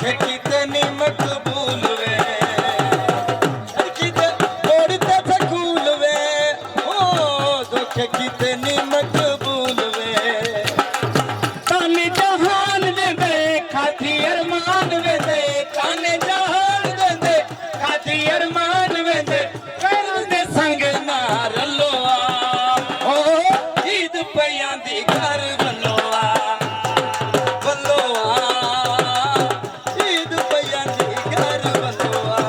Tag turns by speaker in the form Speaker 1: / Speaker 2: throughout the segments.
Speaker 1: धोखे कीते नी मकबूल वे कीते तोड़ते सकूल वे ओ धोखे कीते नी मकबूल वे
Speaker 2: ताने जहान दे दे खाती अरमान वे दे ताने जहान दे दे खाती अरमान वे दे कर दे संग ना रलो
Speaker 1: ओ ईद पयां दी घर वल्लोआ वल्लोआ ईद पयां दी घर वल्लोआ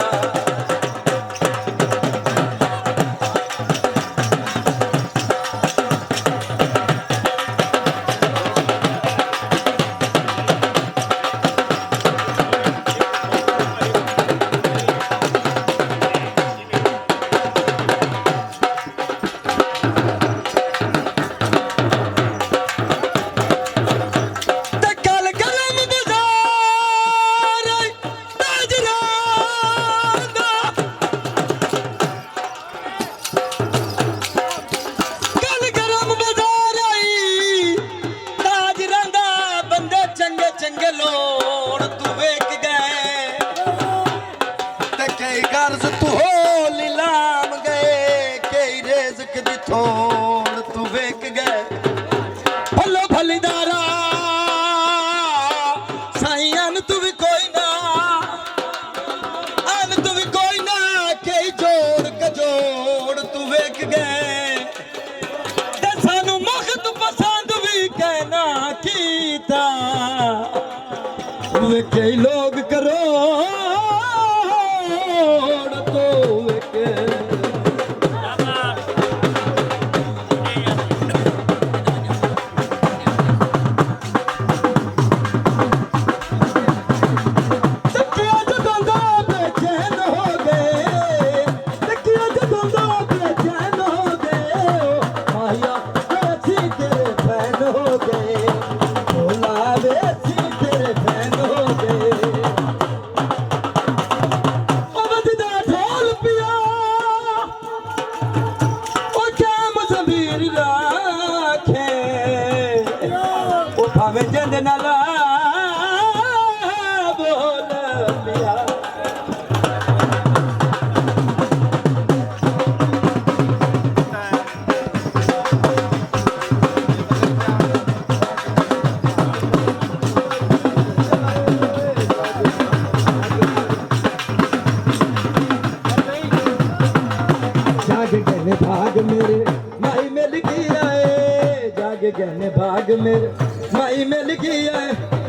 Speaker 1: ਤੇ ਗੱਲ ਗਰਮ ਬਾਜ਼ਾਰ ਤਾਜਰਾਂ ਦਾ ਗੱਲ ਗਰਮ ਬਾਜ਼ਾਰ ਆਈ ਤਾਜਰਾਂ ਦਾ ਬੰਦੇ ਚੰਗੇ ਚੰਗੇ ਲੋੜ ਤੂੰ ਵੇਖ ਗਏ ਤੇ ਕਈ ਗਰਜ਼ ਤੂੰ ਹੋ ਲੀਲਾਮ ਗਏ ਕਈ ਰਿਜ਼ਕ ਦੀ ਥੋੜ ਤੂੰ ਵੇਖ ਗਏ ਭੱਲੋ ਭੱਲੀਦਾਰਾ ਸਾਈਆਂ ਨੂੰ ਤੂੰ ਵੀ ਕੋਈ ਨਾ ਆਨ ਤੂੰ ਵੀ ਕੋਈ ਨਾ ਕਈ ਜੋੜ ਕਜੋੜ ਤੂੰ ਵੇਖ ਗਏ ਤੇ ਸਾਨੂੰ ਮੁਖਤ ਪਸੰਦ ਵੀ ਕਹਿਣਾ ਕੀਤਾ ਵੇ ਕਈ ਲੋਕ ਕਰੋੜ ਤੋਂ ਵੇਖ ਤੱਕਿਆ ਜਦੋਂ ਦਾ ਬੇਚੈਨ ਹੋ ਗਏ ਤੱਕਿਆ ਜਦੋਂ ਦਾ ਬੇਚੈਨ ਹੋ ਗਏ ਮਾਇਆ ਅਸੀਂ ਤੇਰੇ ਫੈਨ ਹੋ ਗਏ ਭੋਲਾ ਵੇ ਅਸੀਂ ਤੇਰੇ ਫੈਨ ਹੋ ਗਏ ਉਹ ਵੱਜਦਾ ਢੋਲ ਪਿਆ ਉਹ ਕਾਮ ਜ਼ਮੀਰ ਰੱਖੇ ਉਹ ਭਾਵੇਂ ਜੰਦ ਨਾਲ ਬੋਲ ਪਿਆ जाग गए भाग मेरे माई मिल गई आए जाग गए भाग मेरे माई मिल गई आए